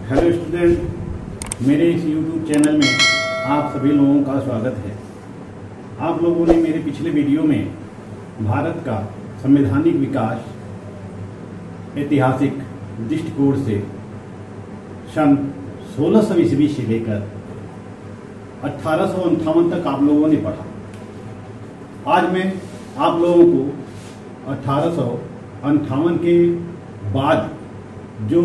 Hello student, मेरे इस YouTube channel में आप सभी लोगों का स्वागत है। आप लोगों ने मेरे पिछले वीडियो में भारत का संवैधानिक विकास ऐतिहासिक दृष्टिकोण से सन 1600 ईस्वी से लेकर 1858 तक आप लोगों ने पढ़ा। आज मैं आप लोगों को 1858 के बाद जो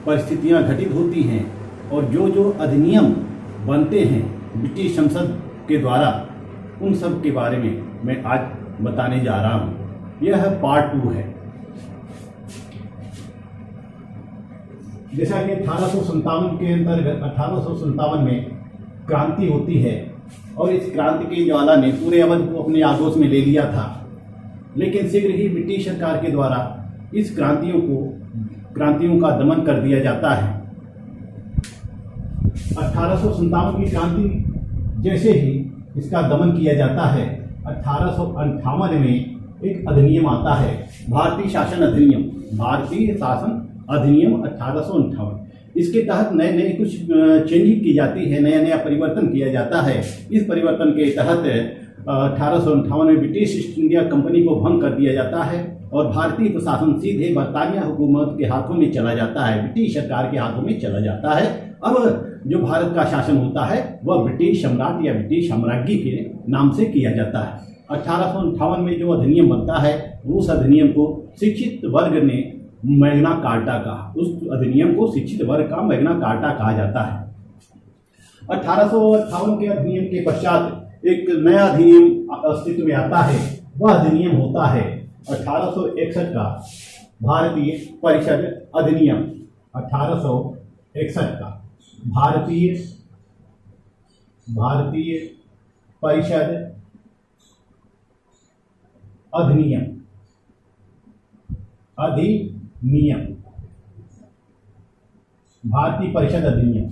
परिस्थितियां घटित होती हैं और जो अधिनियम बनते हैं ब्रिटिश संसद के द्वारा, उन सब के बारे में मैं आज बताने जा रहा हूं। यह पार्ट 2 है। जैसा कि 1857 के अंतर्गत 1857 में क्रांति होती है और इस क्रांति की ज्वाला ने पूरे अवध को अपने आगोश में ले लिया था, लेकिन शीघ्र ही ब्रिटिश सरकार के द्वारा इस क्रांतियों का दमन कर दिया जाता है। 1857 की क्रांति जैसे ही इसका दमन किया जाता है, 1858 में एक अधिनियम आता है, भारतीय शासन अधिनियम 1858। इसके तहत नए नए कुछ चेंजिंग की जाती है, नया नया परिवर्तन किया जाता है। इस परिवर्तन के तहत 1858 में ब्रिटिश ईस्ट इंडिया कंपनी को भंग कर दिया जाता है और भारतीय प्रशासन सीधे बरतानिया हुकूमत के हाथों में चला जाता है, ब्रिटिश सरकार के हाथों में चला जाता है। अब जो भारत का शासन होता है वह ब्रिटिश सम्राट या ब्रिटिश साम्राज्ञी के नाम से किया जाता है। 1858 में जो अधिनियम बनता है, उस अधिनियम को शिक्षित वर्ग ने मैग्ना कार्टा कहा। उस अधिनियम को शिक्षित वर्ग का मैग्ना कार्टा कहा जाता है। 1858 के अधिनियम के पश्चात एक नया अधिनियम अस्तित्व में आता है। वह अधिनियम होता है 1861 का भारतीय परिषद अधिनियम। 1861 का भारतीय परिषद अधिनियम भारतीय परिषद अधिनियम।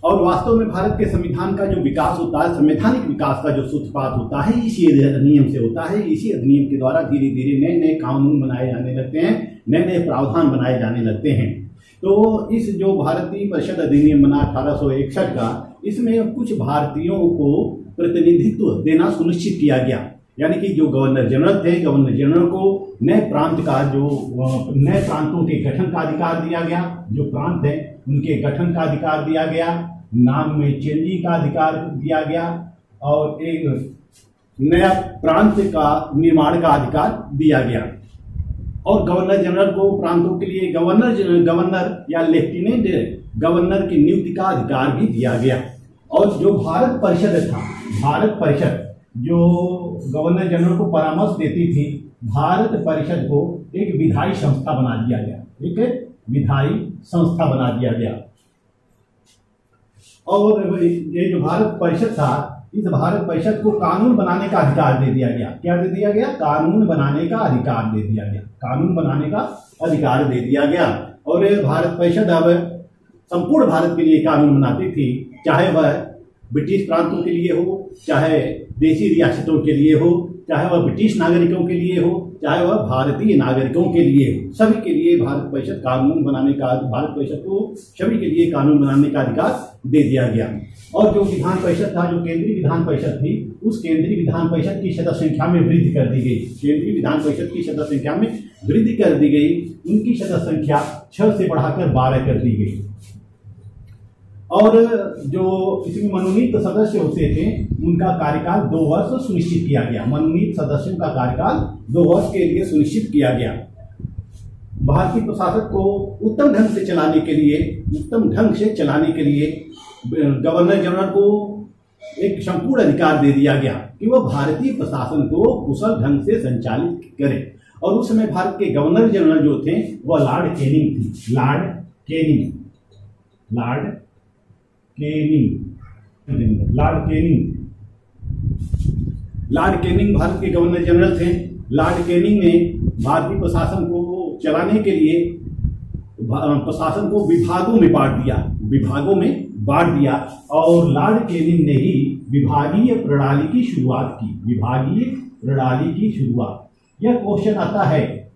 और वास्तव में भारत के संविधान का जो विकास होता है, संवैधानिक विकास का जो सूत्रपात होता है, इसी अधिनियम से होता है। इसी अधिनियम के द्वारा धीरे धीरे नए नए कानून बनाए जाने लगते हैं, नए नए प्रावधान बनाए जाने लगते हैं। तो इस जो भारतीय परिषद अधिनियम बना 1861 का, इसमें कुछ भारतीयों को प्रतिनिधित्व देना सुनिश्चित किया गया। यानी कि जो गवर्नर जनरल थे, गवर्नर जनरल को नए प्रांतों के गठन का अधिकार दिया गया। जो प्रांत है उनके गठन का अधिकार दिया गया, नाम में चेंजिंग का अधिकार दिया गया और एक नया प्रांत का निर्माण का अधिकार दिया गया। और गवर्नर जनरल को प्रांतों के लिए गवर्नर या लेफ्टिनेंट गवर्नर की नियुक्ति का अधिकार भी दिया गया। और जो भारत परिषद जो गवर्नर जनरल को परामर्श देती थी, भारत परिषद को एक विधायी संस्था बना दिया गया। और ये जो भारत परिषद था, इस भारत परिषद को कानून बनाने का अधिकार दे दिया गया। क्या दे दिया गया? कानून बनाने का अधिकार दे दिया गया। और भारत परिषद अब संपूर्ण भारत के लिए कानून बनाती थी, चाहे वह ब्रिटिश प्रांतों के लिए हो, चाहे देशी रियासतों के लिए हो, चाहे वह ब्रिटिश नागरिकों के लिए हो, चाहे वह भारतीय नागरिकों के लिए हो, सभी के लिए भारत परिषद को सभी के लिए कानून बनाने का अधिकार दे दिया गया। और जो विधान परिषद था, जो केंद्रीय विधान परिषद थी, उस केंद्रीय विधान परिषद की सदस्य संख्या में वृद्धि कर दी गई। उनकी सदस्य संख्या 6 से बढ़ाकर 12 कर दी गई। और जो इसमें मनोनीत सदस्य होते थे, उनका कार्यकाल 2 वर्ष सुनिश्चित किया गया। मनोनीत सदस्यों का कार्यकाल 2 वर्ष के लिए सुनिश्चित किया गया। भारतीय प्रशासन को उत्तम ढंग से चलाने के लिए गवर्नर जनरल को एक संपूर्ण अधिकार दे दिया गया कि वह भारतीय प्रशासन को कुशल ढंग से संचालित करे। और उस समय भारत के गवर्नर जनरल जो थे वह लॉर्ड केनिंग भारत के गवर्नर जनरल थे। लॉर्ड केनिंग ने भारतीय प्रशासन को चलाने के लिए प्रशासन को विभागों में बांट दिया और लॉर्ड केनिंग ने ही विभागीय प्रणाली की शुरुआत की। यह क्वेश्चन आता है,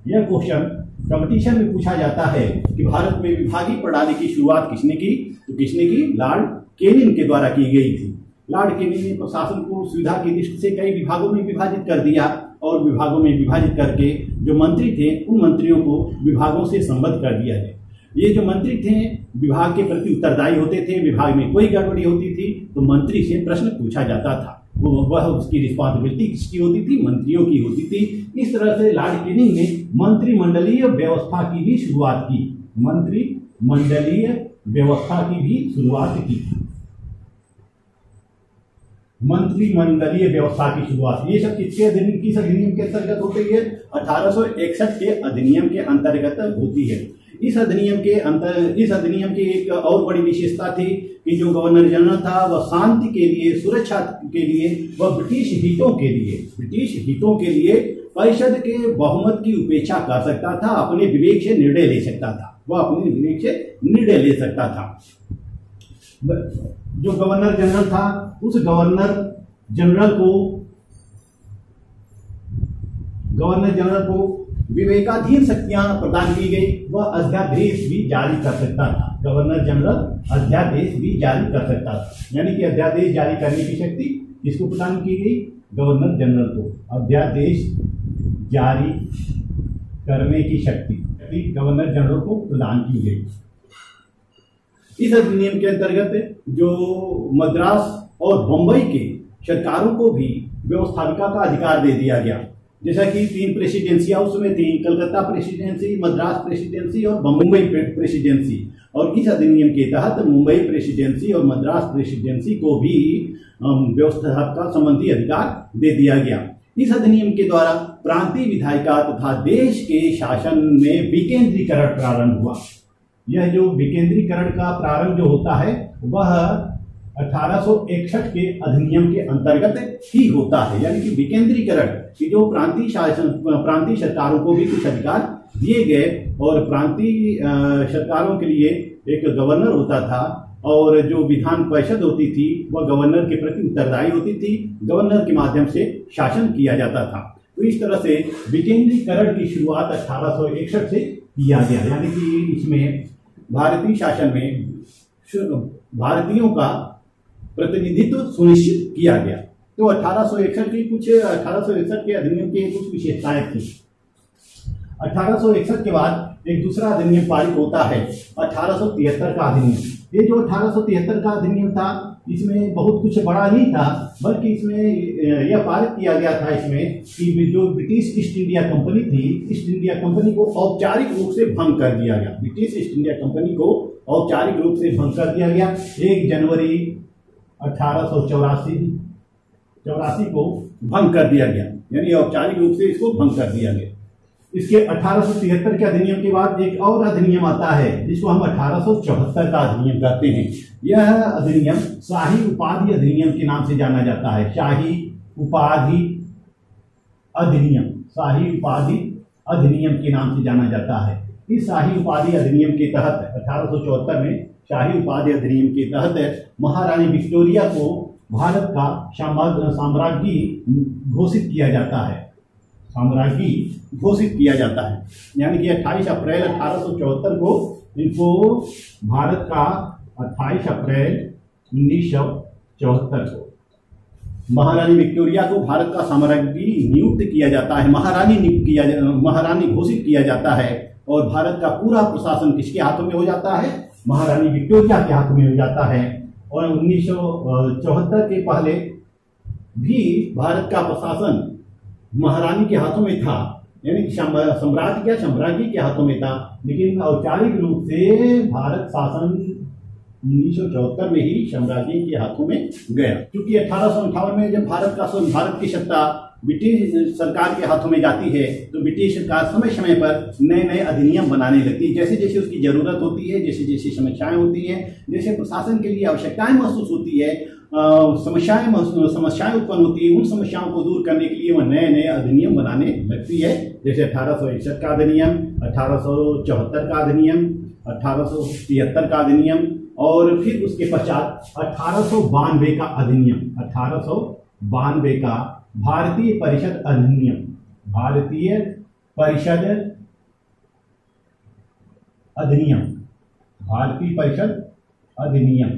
यह क्वेश्चन कंपटीशन में पूछा जाता है कि भारत में विभागीय प्रणाली की शुरुआत किसने की, तो किसने की, लॉर्ड केनिंग के द्वारा की गई थी। लॉर्ड केनिंग ने प्रशासन को सुविधा की दृष्टि से कई विभागों में विभाजित कर दिया और विभागों में विभाजित करके जो मंत्री थे उन मंत्रियों को विभागों से संबद्ध कर दिया गया। ये जो मंत्री थे विभाग के प्रति उत्तरदायी होते थे, विभाग में कोई गड़बड़ी होती थी तो मंत्री से प्रश्न पूछा जाता था, वह उसकी रिस्पॉन्सिबिलिटी किसकी होती थी, मंत्रियों की होती थी। इस तरह से लॉर्ड केनिंग ने मंत्रिमंडलीय व्यवस्था की भी शुरुआत की, मंत्रिमंडलीय व्यवस्था की भी शुरुआत की। मंत्रिमंडलीय व्यवस्था की शुरुआत ये सब किस अधिनियम के अंतर्गत होती है, 1861 के अधिनियम के अंतर्गत होती है। इस अधिनियम की एक और बड़ी विशेषता थी कि जो गवर्नर जनरल था वह शांति के लिए, सुरक्षा के लिए, वह ब्रिटिश हितों के लिए परिषद के बहुमत की उपेक्षा कर सकता था, अपने विवेक से निर्णय ले सकता था। जो गवर्नर जनरल था उस गवर्नर जनरल को विवेकाधीन शक्तियां प्रदान की गई, वह अध्यादेश भी जारी कर सकता था। गवर्नर जनरल अध्यादेश भी जारी कर सकता था, यानी कि अध्यादेश जारी करने की शक्ति किसको प्रदान की गई, गवर्नर जनरल को अध्यादेश जारी करने की शक्ति गवर्नर जनरल को प्रदान की गई। इस अधिनियम के अंतर्गत जो मद्रास और बंबई के सरकारों को भी व्यवस्थापिका का अधिकार दे दिया गया। जैसा कि 3 प्रेसिडेंसियां उसमें थी, कलकत्ता प्रेसिडेंसी, मद्रास प्रेसिडेंसी और बंबई प्रेसिडेंसी, और इस अधिनियम के तहत मुंबई प्रेसिडेंसी और मद्रास प्रेसिडेंसी को भी व्यवस्थापिका संबंधी अधिकार दे दिया गया। इस अधिनियम के द्वारा प्रांतीय विधायिका तथा देश के शासन में विकेंद्रीकरण प्रारंभ हुआ। यह जो विकेंद्रीकरण का प्रारंभ जो होता है वह 1861 के अधिनियम के अंतर्गत ही होता है, यानी कि विकेंद्रीकरण कि जो प्रांतीय सरकारों को भी कुछ अधिकार दिए गए और प्रांतीय सरकारों के लिए एक गवर्नर होता था और जो विधान परिषद होती थी वह गवर्नर के प्रति उत्तरदायी होती थी, गवर्नर के माध्यम से शासन किया जाता था। तो इस तरह से विकेंद्रीकरण की शुरुआत 1861 से किया गया, यानी कि इसमें भारतीय शासन में भारतीयों का प्रतिनिधित्व सुनिश्चित किया गया। तो 1861 के अधिनियम की कुछ विशेषताएं थी। 1861 के बाद एक दूसरा अधिनियम पारित होता है, 1873 का अधिनियम। ये जो 1873 का अधिनियम था इसमें बहुत कुछ बड़ा नहीं था, बल्कि इसमें यह पारित किया गया था इसमें कि जो ब्रिटिश ईस्ट इंडिया कंपनी थी, ईस्ट इंडिया कंपनी को औपचारिक रूप से भंग कर दिया गया। ब्रिटिश ईस्ट इंडिया कंपनी को औपचारिक रूप से भंग कर दिया गया। 1 जनवरी 1884 को भंग कर दिया गया, यानी औपचारिक रूप से इसको भंग कर दिया गया। इसके 1873 के अधिनियम के बाद एक और अधिनियम आता है जिसको हम 1874 का अधिनियम कहते हैं। यह अधिनियम शाही उपाधि अधिनियम के नाम से जाना जाता है। शाही उपाधि अधिनियम के नाम से जाना जाता है। इस शाही उपाधि अधिनियम के तहत 1874 में शाही उपाधि अधिनियम के तहत महारानी विक्टोरिया को भारत का साम्राज्ञी घोषित किया जाता है, यानी कि 28 अप्रैल 1874 को इनको भारत का 28 अप्रैल 1974 को महारानी विक्टोरिया को भारत का साम्राज्ञी नियुक्त किया जाता है, महारानी घोषित किया जाता है और भारत का पूरा प्रशासन किसके हाथों में हो जाता है, महारानी विक्टोरिया के हाथों में हो जाता है। और 1974 के पहले भी भारत का प्रशासन महारानी के हाथों में था, यानी साम्राज्य के हाथों में था, लेकिन औपचारिक रूप से भारत शासन 1974 में ही साम्राज्य के हाथों में गया। क्योंकि 1858 में जब भारत की सत्ता ब्रिटिश सरकार के हाथों में जाती है तो ब्रिटिश सरकार समय समय पर नए नए अधिनियम बनाने लगती है। जैसे जैसे उसकी जरूरत होती है, जैसे जैसे समस्याएं होती हैं, जैसे प्रशासन के लिए आवश्यकताएं महसूस होती है, समस्याएं उत्पन्न होती है, उन समस्याओं को दूर करने के लिए वह नए नए अधिनियम बनाने लगती है। जैसे 1861 का अधिनियम, 1874 का अधिनियम, 1873 का अधिनियम और फिर उसके पश्चात 1892 का अधिनियम, 1892 का भारतीय परिषद अधिनियम, भारतीय परिषद अधिनियम, भारतीय परिषद अधिनियम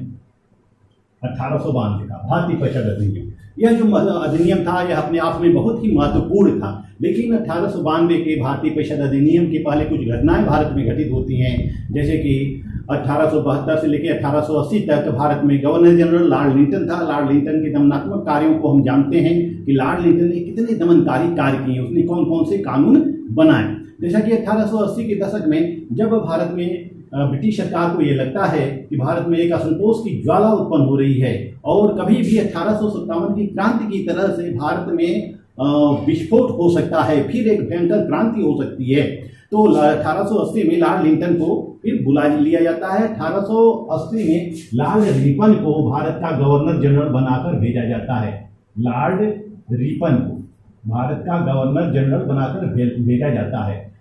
1892 का भारतीय परिषद अधिनियम। यह जो अधिनियम था यह अपने आप में बहुत ही महत्वपूर्ण था, लेकिन 1892 के भारतीय परिषद अधिनियम के पहले कुछ घटनाएं भारत में घटित होती हैं, जैसे कि 1872 से लेकर 1880 तक भारत में गवर्नर जनरल लॉर्ड लिंटन था। लॉर्ड लिंटन के दमनात्मक कार्यों को हम जानते हैं कि लॉर्ड लिंटन ने कितने दमनकारी कार्य किए, उसने कौन कौन से कानून बनाए। जैसा कि 1880 के दशक में जब भारत में ब्रिटिश सरकार को ये लगता है कि भारत में एक असंतोष की ज्वाला उत्पन्न हो रही है और कभी भी 1857 की क्रांति की तरह से भारत में विस्फोट हो सकता है, फिर एक भयंकर क्रांति हो सकती है, तो 1880 में लॉर्ड लिंटन को फिर बुला लिया जाता है। 1880 में लॉर्ड रिपन को भारत का गवर्नर जनरल बनाकर भेजा जाता है। लॉर्ड रिपन को भारत का गवर्नर जनरल बनाकर भेजा जाता है।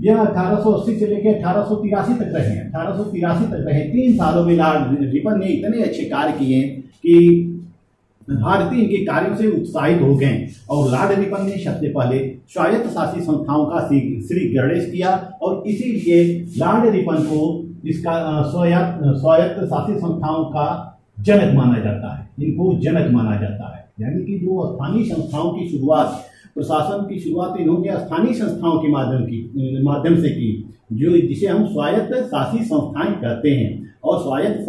यह 1880 से लेकर 1883 तक रहे। 1883 तक रहे। 3 सालों में लॉर्ड रिपन ने इतने अच्छे कार्य किए कि भारतीय इनके कार्यों से उत्साहित हो गए और लॉर्ड रिपन ने सबसे पहले स्वायत्त शासी संस्थाओं का श्री गणेश किया और इसीलिए लॉर्ड रिपन को इसका स्वायत्त शासी संस्थाओं का जनक माना जाता है। इनको जनक माना जाता है, यानी कि जो स्थानीय संस्थाओं की शुरुआत, प्रशासन की शुरुआत इन्होंने स्थानीय संस्थाओं के माध्यम से की, जो जिसे हम स्वायत्त शासी संस्थाएं कहते हैं। और स्वायत्त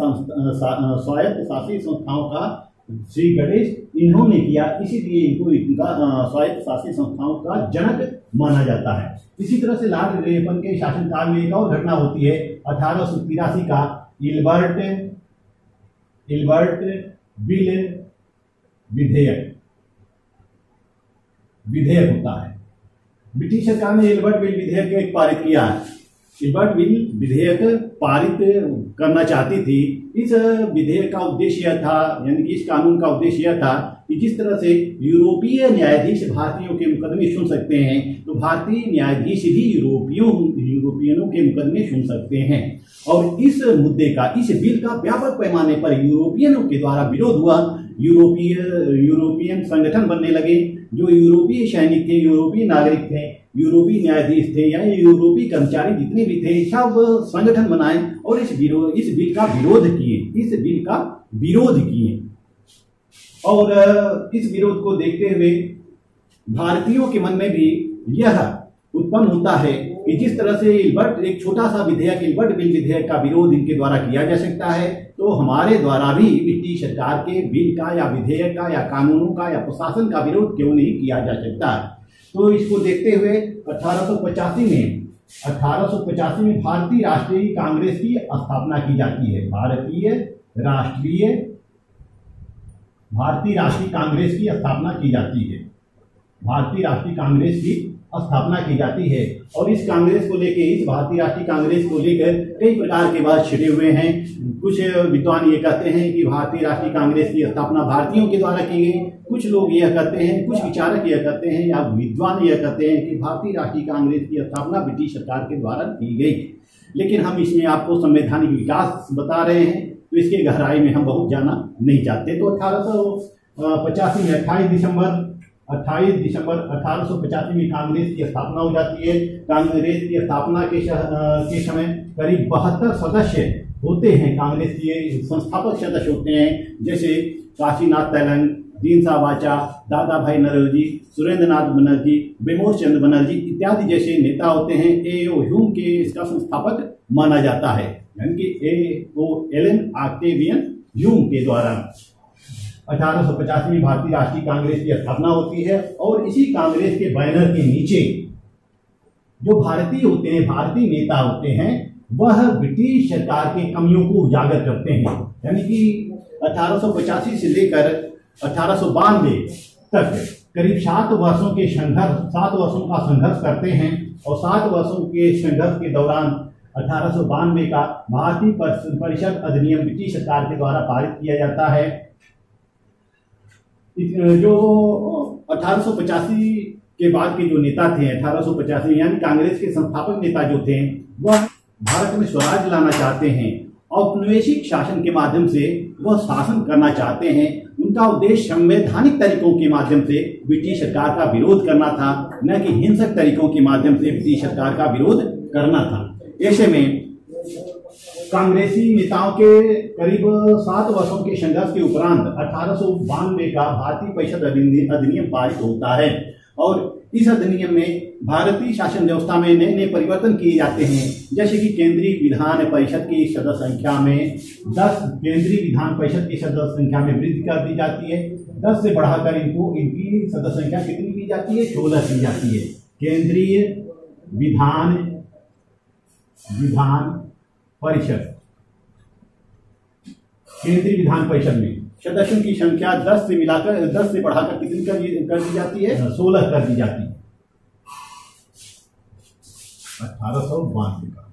शासी संस्थाओं का श्री गणेश इन्होंने किया, इसीलिए इनको इनका स्वायत्त शासी संस्थाओं का जनक माना जाता है। इसी तरह से लॉर्ड रिपन के शासनकाल में एक और घटना होती है। 1883 का इल्बर्ट बिल विधेयक होता है। ब्रिटिश सरकार ने इल्बर्ट बिल विधेयक पारित किया है। इल्बर्ट बिल विधेयक पारित करना चाहती थी। इस विधेयक का उद्देश्य यह था, यानी कि इस कानून का उद्देश्य यह था कि जिस तरह से यूरोपीय न्यायाधीश भारतीयों के मुकदमे सुन सकते हैं, तो भारतीय न्यायाधीश भी यूरोपियनों के मुकदमे सुन सकते हैं। और इस मुद्दे का, इस बिल का व्यापक पैमाने पर यूरोपियनों के द्वारा विरोध हुआ। यूरोपियन संगठन बनने लगे, जो यूरोपीय सैनिक थे, यूरोपीय नागरिक थे, यूरोपीय न्यायाधीश थे या यूरोपीय कर्मचारी जितने भी थे, सब संगठन बनाए और इस बिल का विरोध किए। और इस विरोध को देखते हुए भारतीयों के मन में भी यह उत्पन्न होता है कि जिस तरह से एक छोटा सा विधेयक, इल्बर्ट बिल विधेयक का विरोध इनके द्वारा किया जा सकता है, तो हमारे द्वारा भी ब्रिटिश सरकार के बिल का या विधेयक का या कानूनों का या प्रशासन का विरोध क्यों नहीं किया जा सकता। तो इसको देखते हुए 1885 में भारतीय राष्ट्रीय कांग्रेस की स्थापना की जाती है। भारतीय राष्ट्रीय कांग्रेस की स्थापना की जाती है। भारतीय राष्ट्रीय कांग्रेस की स्थापना की जाती है और इस कांग्रेस को लेकर, इस भारतीय राष्ट्रीय कांग्रेस को लेकर कई प्रकार के बात छिड़े हुए हैं। कुछ विद्वान ये कहते हैं कि भारतीय राष्ट्रीय कांग्रेस की स्थापना भारतीयों के द्वारा की गई। कुछ लोग यह कहते हैं, कुछ विचारक यह कहते हैं या विद्वान यह कहते हैं कि भारतीय राष्ट्रीय कांग्रेस की स्थापना ब्रिटिश सरकार के द्वारा की गई। लेकिन हम इसमें आपको संवैधानिक विकास बता रहे हैं, तो इसके गहराई में हम बहुत जाना नहीं चाहते। तो 1885 में 28 दिसंबर 1885 में कांग्रेस की स्थापना हो जाती है। कांग्रेस की स्थापना के समय करीब 72 सदस्य होते हैं। कांग्रेस के संस्थापक सदस्य होते हैं, जैसे काशीनाथ तैलंग, दीनसा वाचा, दादा भाई नौरोजी, सुरेंद्र नाथ बनर्जी, बिमोर चंद्र बनर्जी इत्यादि जैसे नेता होते हैं। A.O. ह्यूम के इसका संस्थापक माना जाता है, यानी कि A.O. एलन ऑक्टेवियन ह्यूम के द्वारा 1885 में भारतीय राष्ट्रीय कांग्रेस की स्थापना होती है। और इसी कांग्रेस के बैनर के नीचे जो भारतीय होते हैं, भारतीय नेता होते हैं, वह ब्रिटिश सरकार के कमियों को उजागर करते हैं। यानी कि 1885 से लेकर 1892 तक करीब 7 वर्षों का संघर्ष करते हैं और 7 वर्षों के संघर्ष के दौरान 1892 का भारतीय परिषद अधिनियम ब्रिटिश सरकार के द्वारा पारित किया जाता है। जो 1885 के बाद के जो नेता थे, 1885 यानी कांग्रेस के संस्थापक नेता जो थे, वह भारत में स्वराज लाना चाहते हैं। औपनिवेशिक शासन के माध्यम से वह शासन करना चाहते हैं। उनका उद्देश्य संवैधानिक तरीकों के माध्यम से ब्रिटिश सरकार का विरोध करना था, न कि हिंसक तरीकों के माध्यम से ब्रिटिश सरकार का विरोध करना था। ऐसे में कांग्रेसी नेताओं के करीब 7 वर्षों के संघर्ष के उपरांत 1892 का भारतीय परिषद अधिनियम पारित होता है और इस अधिनियम में भारतीय शासन व्यवस्था में नए नए परिवर्तन किए जाते हैं, जैसे कि केंद्रीय विधान परिषद की सदस्य संख्या में 10 केंद्रीय विधान परिषद की सदस्य संख्या में वृद्धि कर दी जाती है। 10 से बढ़ाकर इनकी सदस्य संख्या कितनी की जाती है? 16 की जाती है। केंद्रीय विधान परिषद, केंद्रीय विधान परिषद में सदस्यों की संख्या 10 से बढ़ाकर कितनी कर दी जाती है? 16 कर दी जाती है। 1892 का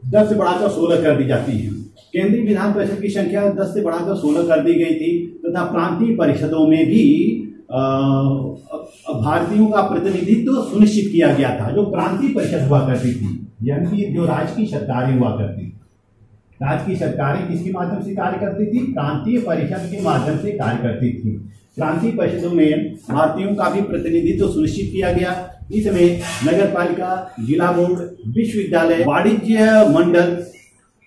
10 से बढ़ाकर 16 कर दी जाती है। केंद्रीय विधान परिषद की संख्या 10 से बढ़ाकर 16 कर दी गई थी तथा प्रांतीय परिषदों में भी भारतीयों का प्रतिनिधित्व सुनिश्चित किया गया था। जो प्रांतीय परिषद हुआ करती थी, यानी कि जो राज्य की सरकारें हुआ करती, राज्य की सरकारें किसके माध्यम से कार्य करती थी? प्रांतीय परिषद के माध्यम से कार्य करती थी। प्रांतीय परिषदों में भारतीयों का भी प्रतिनिधित्व सुनिश्चित किया गया। इसमें नगर पालिका, जिला बोर्ड, विश्वविद्यालय, वाणिज्य मंडल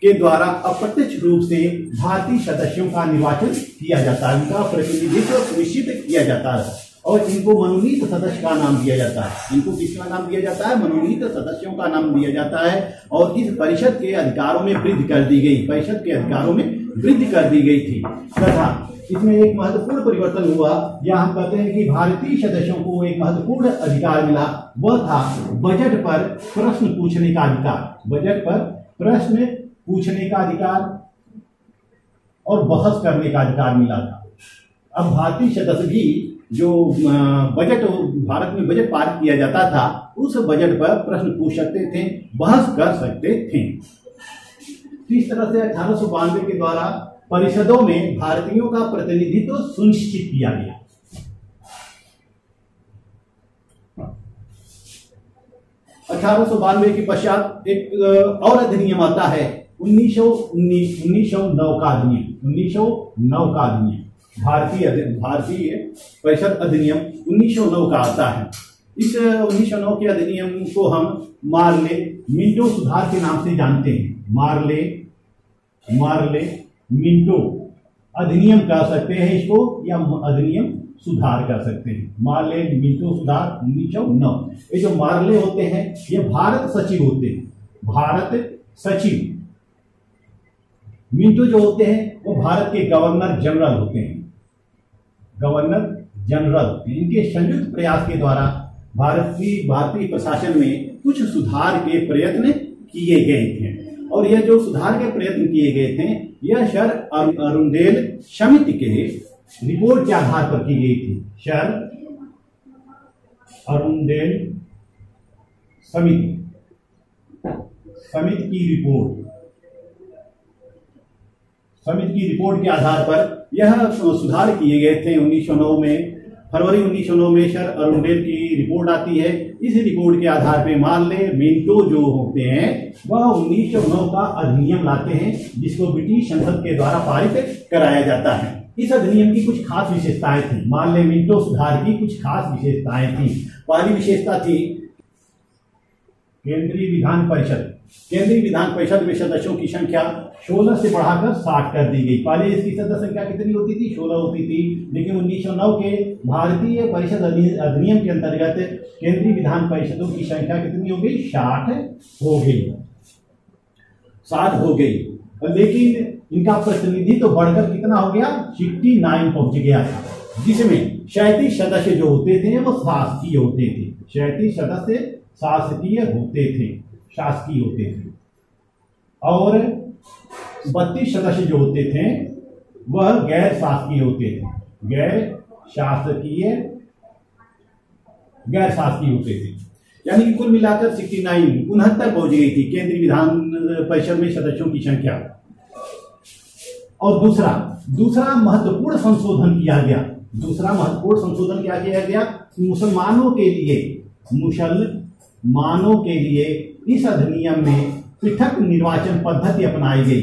के द्वारा अप्रत्यक्ष रूप से भारतीय सदस्यों का निर्वाचन किया जाता है, उनका प्रतिनिधित्व सुनिश्चित किया जाता है और इनको मनोनीत सदस्य का नाम दिया जाता है। इनको किसका नाम दिया जाता है? मनोनीत सदस्यों का नाम दिया जाता है। और इस परिषद के अधिकारों में वृद्धि कर दी गई, परिषद के अधिकारों में वृद्धि कर दी गई थी तथा इसमें एक महत्वपूर्ण परिवर्तन हुआ। यह हम कहते हैं कि भारतीय सदस्यों को एक महत्वपूर्ण अधिकार मिला, वह था बजट पर प्रश्न पूछने का अधिकार। बजट पर प्रश्न पूछने का अधिकार और बहस करने का अधिकार मिला था। अब भारतीय सदस्य भी जो बजट भारत में बजट पारित किया जाता था, उस बजट पर प्रश्न पूछ सकते थे, बहस कर सकते थे। इस तरह से 1892 के द्वारा परिषदों में भारतीयों का प्रतिनिधित्व सुनिश्चित किया गया। अठारह सौ 92 के पश्चात एक और अधिनियम आता है, 1909 का अधिनियम। 1909 का अधिनियम भारतीय परिषद अधिनियम 1909 का आता है। इस 1909 के अधिनियम को हम मार्ले मिंटो सुधार के नाम से जानते हैं। मार्ले मिंटो अधिनियम कह सकते हैं इसको, या अधिनियम सुधार कर सकते हैं। मार्ले मिंटो सुधार 1909। ये जो मार्ले होते हैं ये भारत सचिव होते हैं, भारत सचिव। मिंटो जो होते हैं वो भारत के गवर्नर जनरल होते हैं, गवर्नर जनरल। इनके संयुक्त प्रयास के द्वारा भारतीय प्रशासन में कुछ सुधार के प्रयत्न किए गए थे और यह जो सुधार के प्रयत्न किए गए थे यह सर अरुंडेल समिति के रिपोर्ट के आधार पर की गई थी। सर अरुंडेल समिति की रिपोर्ट के आधार पर यह सुधार किए गए थे। 1909 में फरवरी 1909 में सर अरुंडेल की रिपोर्ट आती है। इस रिपोर्ट के आधार पर मार्ले मिंटो जो होते हैं वह 1909 का अधिनियम लाते हैं, जिसको ब्रिटिश संसद के द्वारा पारित कराया जाता है। इस अधिनियम की कुछ खास विशेषताएं थी। मार्ले मिंटो सुधार की कुछ खास विशेषताएं थी। पहली विशेषता थी केंद्रीय विधान परिषद में सदस्यों की संख्या 16 से बढ़ाकर 60 कर दी गई। पहले इसकी सदस्य संख्या कितनी होती थी? 16 होती थी, लेकिन 1909 के भारतीय परिषद अधिनियम के अंतर्गत केंद्रीय विधान परिषदों की संख्या कितनी हो गई? 60 हो गई। लेकिन इनका प्रतिनिधित्व तो बढ़कर कितना हो गया? 69 पहुंच गया था, जिसमें 37 सदस्य जो होते थे वो शासकीय होते थे। 37 सदस्य शासकीय होते थे और 32 सदस्य जो होते थे वह गैर शासकीय होते थे। गैर शासकीय होते थे, यानी कि कुल मिलाकर 69 पहुंच गई थी केंद्रीय विधान परिषद में सदस्यों की संख्या। और दूसरा महत्वपूर्ण संशोधन किया गया। मुसलमानों के लिए इस अधिनियम में पृथक निर्वाचन पद्धति अपनाई गई।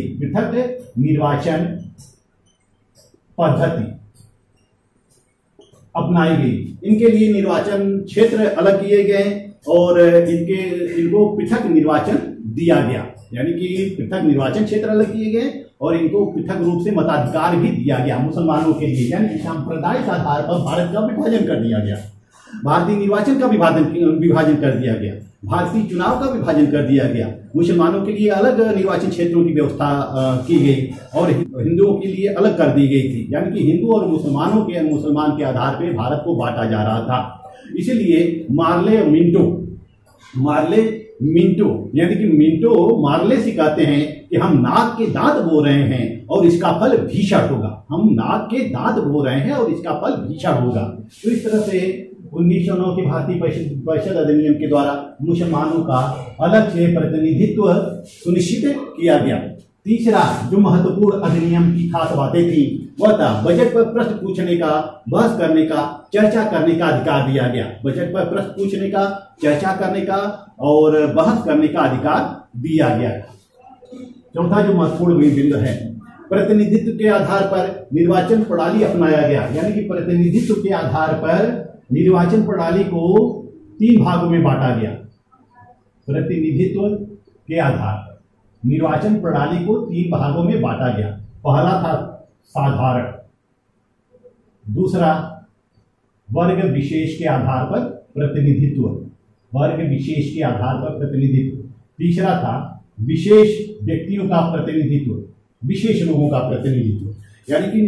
इनके लिए निर्वाचन क्षेत्र अलग किए गए और इनको पृथक निर्वाचन दिया गया, यानी कि पृथक निर्वाचन क्षेत्र अलग किए गए और इनको पृथक रूप से मताधिकार भी दिया गया मुसलमानों के लिए, यानी कि सांप्रदायिक आधार पर भारत का विभाजन कर दिया गया, भारतीय निर्वाचन का विभाजन कर दिया गया, भारतीय चुनाव का विभाजन कर दिया गया, मुसलमानों के लिए अलग निर्वाचन क्षेत्रों की व्यवस्था की गई और हिंदुओं के लिए अलग कर दी गई थी, यानी कि हिंदू और मुसलमान के आधार पर भारत को बांटा जा रहा था। इसीलिए मार्ले मिंटो यानी कि मिंटो मार्ले से कहते हैं कि हम नाक के दांत बो रहे हैं और इसका फल भीषण होगा, हम नाक के दांत बो रहे हैं और इसका फल भीषण होगा। तो इस तरह से 1909 के भारतीय परिषद अधिनियम के द्वारा मुसलमानों का अलग से प्रतिनिधित्व सुनिश्चित किया गया। तीसरा जो महत्वपूर्ण अधिनियम की खास बातें थी वह था बजट पर प्रश्न पूछने का, बहस करने का, चर्चा करने का अधिकार दिया गया। बजट पर प्रश्न पूछने का, चर्चा करने का और बहस करने का अधिकार दिया गया। चौथा जो महत्वपूर्ण बिंदु है, प्रतिनिधित्व के आधार पर निर्वाचन प्रणाली अपनाया गया, यानी कि प्रतिनिधित्व के आधार पर निर्वाचन प्रणाली को 3 भागों में बांटा गया। प्रतिनिधित्व के आधार पर निर्वाचन प्रणाली को 3 भागों में बांटा गया। पहला था साधारण, दूसरा वर्ग विशेष के आधार पर प्रतिनिधित्व, वर्ग विशेष के आधार पर प्रतिनिधित्व, तीसरा था विशेष व्यक्तियों का प्रतिनिधित्व, विशेष लोगों का प्रतिनिधित्व, यानी कि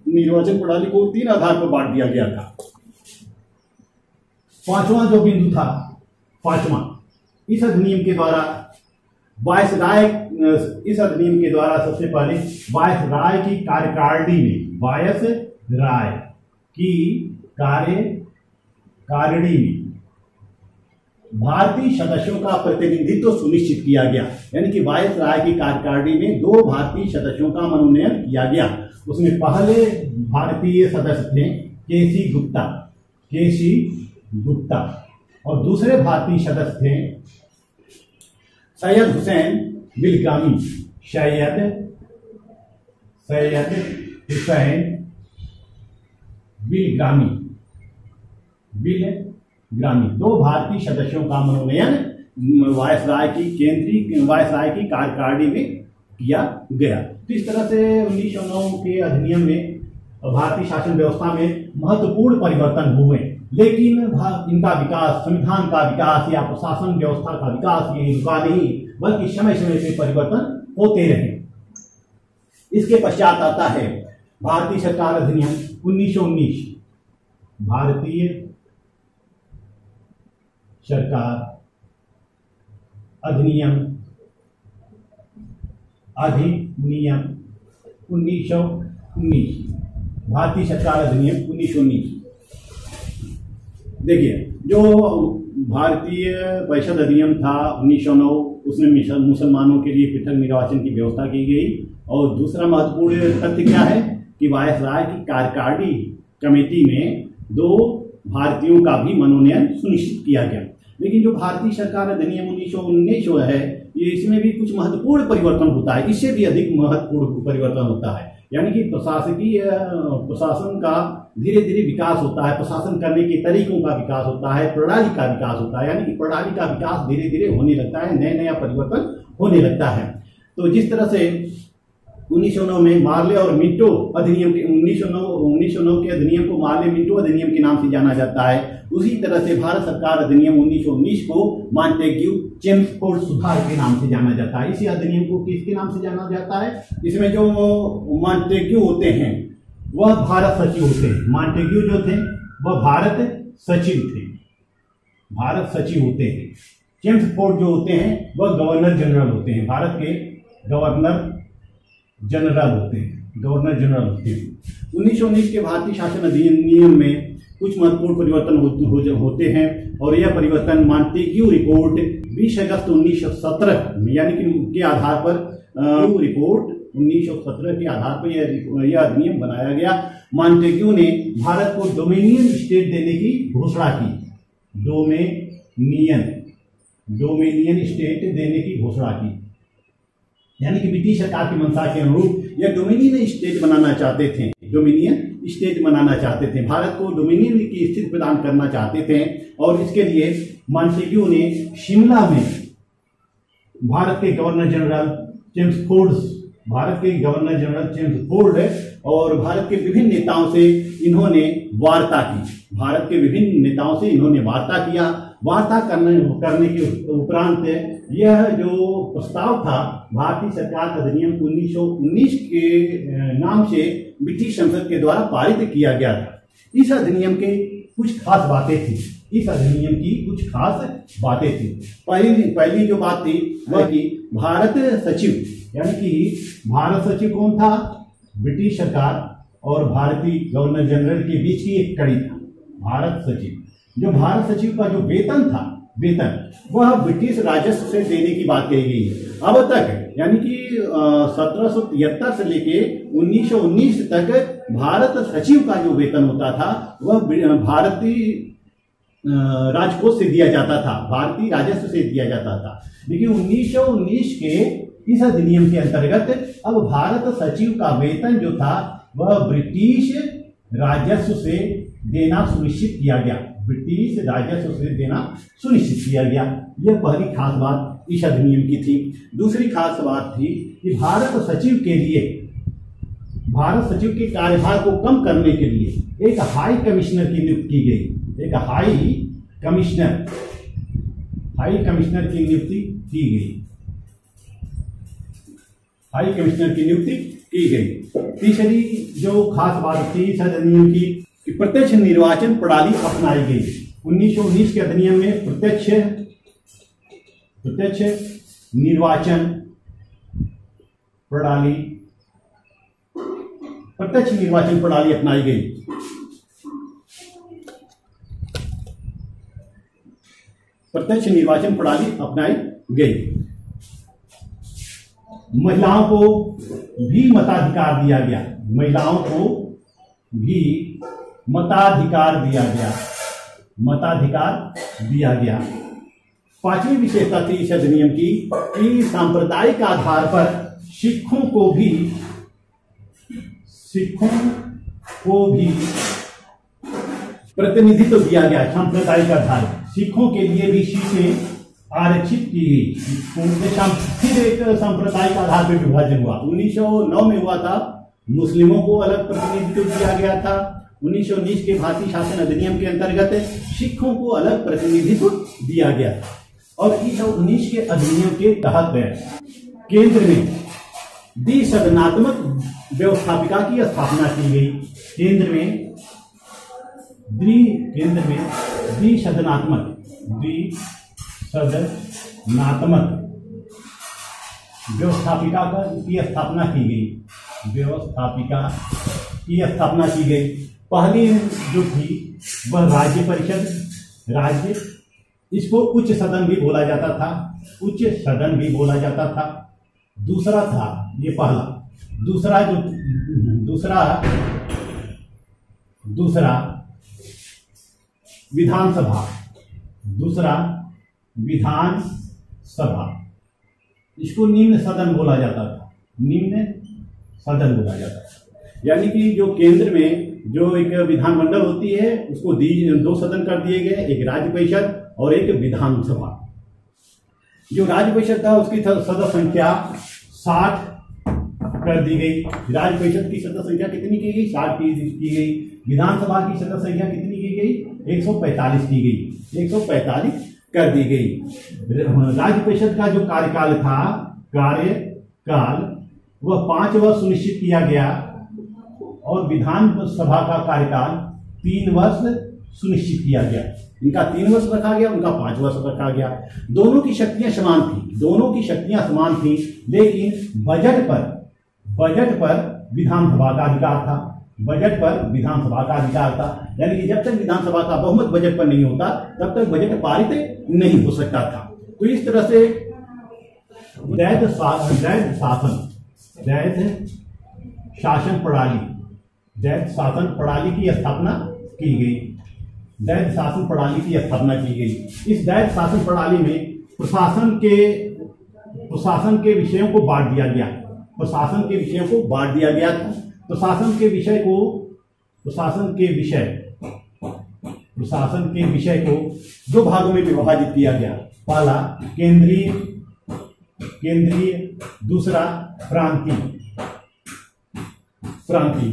निर्वाचन प्रणाली को 3 आधार पर बांट दिया गया था। पांचवा जो बिंदु था, इस अधिनियम के द्वारा इस अधिनियम के द्वारा सबसे पहले वायसराय की कार्यकारिणी में, वायसराय की कार्यकारिणी में भारतीय सदस्यों का प्रतिनिधित्व सुनिश्चित किया गया, यानी कि वायसराय की कार्यकारिणी में 2 भारतीय सदस्यों का मनोनयन किया गया। उसमें पहले भारतीय सदस्य थे केसी गुप्ता और दूसरे भारतीय सदस्य थे सैयद हुसैन बिलग्रामी, सैयद हुसैन बिलग्रामी। 2 भारतीय सदस्यों का मनोनयन वायसराय की कार्यकारिणी में किया गया। तो इस तरह से 1909 के अधिनियम में भारतीय शासन व्यवस्था में महत्वपूर्ण परिवर्तन हुए, लेकिन इनका विकास, संविधान का विकास या प्रशासन व्यवस्था का विकास ये रुका नहीं, बल्कि समय समय पे परिवर्तन होते रहे। इसके पश्चात आता है भारतीय सरकार अधिनियम 1919, भारतीय सरकार अधिनियम 1919, भारतीय सरकार अधिनियम 1919। देखिए, जो भारतीय परिषद अधिनियम था 1909, उसमें मुसलमानों के लिए पृथक निर्वाचन की व्यवस्था की गई। और दूसरा महत्वपूर्ण तथ्य क्या है कि वायसराय की कार्यकारिणी कमेटी में 2 भारतीयों का भी मनोनयन सुनिश्चित किया गया। लेकिन जो भारतीय सरकार अधिनियम 1919 है, ये इसमें भी कुछ महत्वपूर्ण परिवर्तन होता है, इससे भी अधिक महत्वपूर्ण परिवर्तन होता है, यानी कि प्रशासन का धीरे धीरे विकास होता है, प्रशासन करने के तरीकों का विकास होता है, प्रणाली का विकास होता है, यानी कि प्रणाली का विकास धीरे धीरे होने लगता है, नया परिवर्तन होने लगता है। तो जिस तरह से 1909 में मार्ले और मिंटो अधिनियम के 1909 के अधिनियम को मार्ले मिंटो अधिनियम के नाम से जाना जाता है, उसी तरह से भारत सरकार अधिनियम 1919 को मॉन्टेग्यू चेम्सफोर्ड सुधार के नाम से जाना जाता है। इसी अधिनियम को किसके नाम से जाना जाता है? इसमें जो मॉन्टेग्यू होते हैं वह भारत सचिव होते हैं। मॉन्टेग्यू जो थे वह भारत सचिव होते हैं। चेम्सफोर्ड जो होते हैं वह गवर्नर जनरल होते हैं, भारत के गवर्नर जनरल होते हैं। 1919 के भारतीय शासन अधिनियम में कुछ महत्वपूर्ण परिवर्तन होते हैं और यह परिवर्तन मॉन्टेग्यू रिपोर्ट 20 अगस्त 1917 यानी कि के आधार पर रिपोर्ट 1917 के आधार पर यह अधिनियम बनाया गया। मॉन्टेग्यू ने भारत को डोमिनियन स्टेट देने की घोषणा की, डोमिनियन स्टेट देने की घोषणा की, यानी कि ब्रिटिश सरकार की मंशा के अनुरूप यह डोमिनियन स्टेट बनाना चाहते थे, भारत को डोमिनियन की स्थिति प्रदान करना चाहते थे। और इसके लिए मॉन्टेग्यू ने शिमला में भारत के गवर्नर जनरल जेम्स फोर्ड और भारत के विभिन्न नेताओं से इन्होंने वार्ता की। भारत के विभिन्न नेताओं से इन्होंने वार्ता किया। वार्ता करने के उपरांत यह जो प्रस्ताव था भारतीय सरकार अधिनियम 1919 के नाम से ब्रिटिश संसद के द्वारा पारित किया गया था। इस अधिनियम के कुछ खास बातें थी। पहली जो बात थी वह कि भारत सचिव, यानी कि भारत सचिव कौन था? ब्रिटिश सरकार और भारतीय गवर्नर जनरल के बीच की एक कड़ी था भारत सचिव। जो भारत सचिव का जो वेतन वह ब्रिटिश राजस्व से देने की बात कही गई है। अब तक यानी कि 1773 से लेके 1919 तक भारत सचिव का जो वेतन होता था वह भारतीय राजकोष से दिया जाता था, भारतीय राजस्व से दिया जाता था। लेकिन 1919 के इस अधिनियम के अंतर्गत अब भारत सचिव का वेतन जो था वह ब्रिटिश राजस्व से देना सुनिश्चित किया गया। यह पहली खास बात इस अधिनियम की थी। दूसरी खास बात थी कि भारत सचिव के कार्यभार को कम करने के लिए एक हाई कमिश्नर की नियुक्ति की गई। हाई कमिश्नर की नियुक्ति की गई। तीसरी जो खास बात थी इस अधिनियम की कि प्रत्यक्ष निर्वाचन प्रणाली अपनाई गई। 1919 के अधिनियम में प्रत्यक्ष निर्वाचन प्रणाली अपनाई गई। महिलाओं को भी मताधिकार दिया गया। पांचवी विशेषता थी इस अधिनियम की कि सांप्रदायिक आधार पर सिखों को भी प्रतिनिधित्व दिया गया। सांप्रदायिक आधार सिखों के लिए भी सीटें आरक्षित की गई। फिर एक सांप्रदायिक आधार पर विभाजन हुआ। 1909 में हुआ था, मुस्लिमों को अलग प्रतिनिधित्व दिया गया था। 1919 के भारतीय शासन अधिनियम के अंतर्गत सिखों को अलग प्रतिनिधित्व दिया गया था। और 1919 के अधिनियम के तहत केंद्र में द्विसदनात्मक व्यवस्थापिका की स्थापना की गई। केंद्र में द्विसदनात्मक व्यवस्थापिका की स्थापना की गई। पहली जो थी वह राज्य परिषद, इसको उच्च सदन भी बोला जाता था। दूसरा था ये पहला। दूसरा विधानसभा, इसको निम्न सदन बोला जाता था। यानी कि जो केंद्र में जो एक विधानमंडल होती है उसको दो सदन कर दिए गए, एक राज्य परिषद और एक विधानसभा। जो राज्य परिषद था उसकी सदस्य संख्या 60 कर दी गई। राज्य परिषद की सदस्य संख्या कितनी की गई? 60 की गई। विधानसभा की सदस्य संख्या कितनी की गई? 145 की गई। 145 कर दी गई। राज्य परिषद का जो कार्यकाल वह 5 वर्ष सुनिश्चित किया गया और विधानसभा का कार्यकाल 3 वर्ष सुनिश्चित किया गया। इनका 3 वर्ष रखा गया, उनका 5 वर्ष रखा गया। दोनों की शक्तियां समान थी, लेकिन बजट पर विधानसभा का अधिकार था। यानी कि जब तक विधानसभा का बहुमत बजट पर नहीं होता तब तक बजट पारित नहीं हो सकता था। तो इस तरह से दैध शासन प्रणाली की स्थापना की गई। इस दैध शासन प्रणाली में प्रशासन के विषयों को बांट दिया गया। प्रशासन के विषय को 2 भागों में विभाजित किया गया। पहला केंद्रीय, दूसरा प्रांतीय।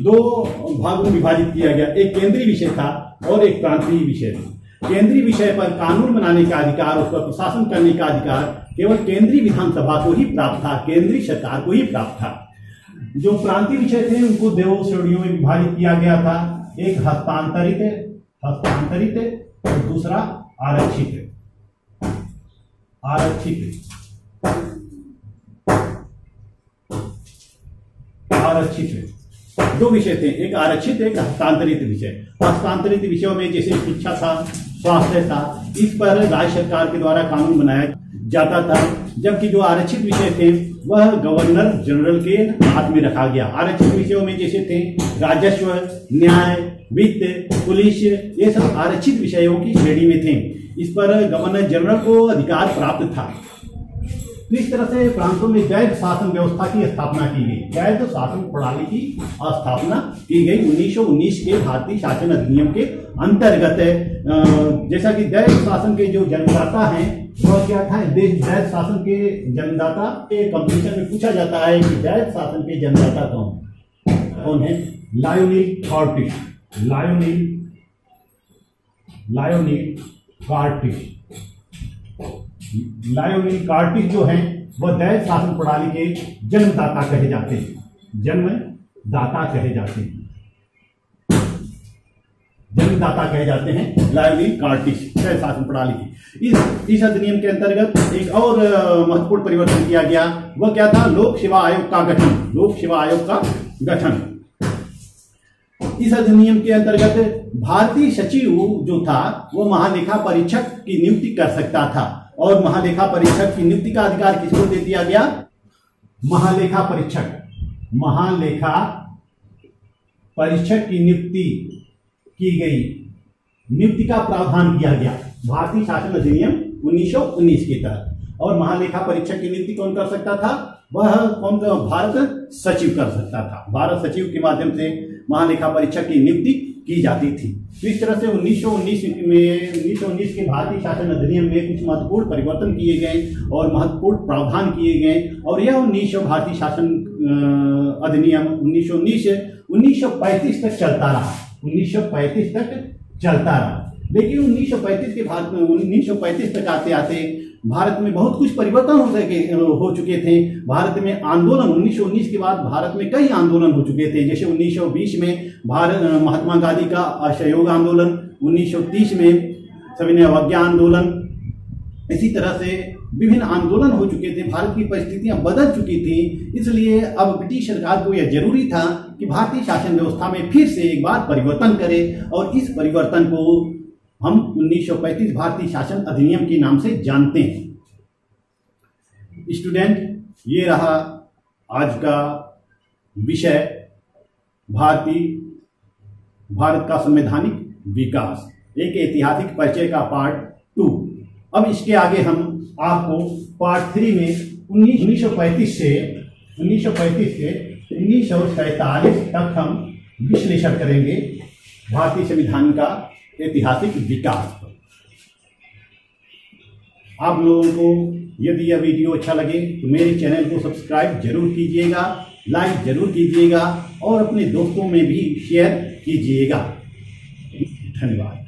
दो भागों में विभाजित किया गया, एक केंद्रीय विषय था और एक प्रांतीय विषय था। केंद्रीय विषय पर कानून बनाने का अधिकार, उस पर प्रशासन करने का अधिकार केवल केंद्रीय विधानसभा को ही प्राप्त था, केंद्रीय सरकार को ही प्राप्त था। जो प्रांतीय विषय थे उनको दो श्रेणियों में विभाजित किया गया था, एक हस्तांतरित और दूसरा आरक्षित। दो विषय थे, एक आरक्षित एक हस्तांतरित विषय। हस्तांतरित विषयों में जैसे शिक्षा था, स्वास्थ्य था, इस पर राज्य सरकार के द्वारा कानून बनाया जाता था, जबकि जो आरक्षित विषय थे वह गवर्नर जनरल के हाथ में रखा गया। आरक्षित विषयों में जैसे थे राजस्व, न्याय, वित्त, पुलिस, ये सब आरक्षित विषयों की श्रेणी में थे। इस पर गवर्नर जनरल को अधिकार प्राप्त था। तो इस तरह से प्रांतों में वैध शासन व्यवस्था की स्थापना की गई, वैध शासन प्रणाली की स्थापना की गई 1919 के भारतीय शासन अधिनियम के अंतर्गत। जैसा कि वैध शासन के जो जन्मदाता हैं वह क्या था, वैध शासन के जन्मदाता के कंपटीशन में पूछा जाता है कि वैध शासन के जन्मदाता कौन है? लायोनील कार्टिस जो हैं वह वैध शासन प्रणाली के जन्मदाता कहे जाते हैं। जन्मदाता कहे जाते हैं लायोनील कार्टिस, वैध शासन प्रणाली की। इस अधिनियम के अंतर्गत एक और महत्वपूर्ण परिवर्तन किया गया, वह क्या था? लोक सेवा आयोग का गठन। इस अधिनियम के अंतर्गत भारतीय सचिव जो था वह महालेखा परीक्षक की नियुक्ति कर सकता था, और महालेखा परीक्षक की नियुक्ति का अधिकार किसको दे दिया गया? महालेखा परीक्षक की नियुक्ति की गई, नियुक्ति का प्रावधान किया गया भारतीय शासन अधिनियम 1919 के तहत। और महालेखा परीक्षक की नियुक्ति कौन कर सकता था? वह भारत सचिव कर सकता था। भारत सचिव के माध्यम से महालेखा परीक्षक की नियुक्ति की जाती थी। तो इस तरह से 1919 के भारतीय शासन अधिनियम में कुछ महत्वपूर्ण परिवर्तन किए गए और महत्वपूर्ण प्रावधान किए गए, और यह 1900 भारतीय शासन अधिनियम 1935 तक चलता रहा। 1935 तक चलता रहा। लेकिन 1935 तक आते आते भारत में बहुत कुछ परिवर्तन हो चुके थे। भारत में आंदोलन 1919 के बाद भारत में कई आंदोलन हो चुके थे। जैसे 1920 में महात्मा गांधी का असहयोग आंदोलन, 1930 में सविनय अवज्ञा आंदोलन, इसी तरह से विभिन्न आंदोलन हो चुके थे। भारत की परिस्थितियां बदल चुकी थी, इसलिए अब ब्रिटिश सरकार को यह जरूरी था कि भारतीय शासन व्यवस्था में फिर से एक बार परिवर्तन करे, और इस परिवर्तन को हम 1935 भारतीय शासन अधिनियम के नाम से जानते हैं। स्टूडेंट, ये रहा आज का विषय, भारत का संवैधानिक विकास, एक ऐतिहासिक परिचय का पार्ट 2। अब इसके आगे हम आपको पार्ट 3 में 1935 से 1947 तक हम विश्लेषण करेंगे भारतीय संविधान का ऐतिहासिक विकास पर। आप लोगों को यदि यह वीडियो अच्छा लगे तो मेरे चैनल को सब्सक्राइब जरूर कीजिएगा, लाइक जरूर कीजिएगा और अपने दोस्तों में भी शेयर कीजिएगा। धन्यवाद।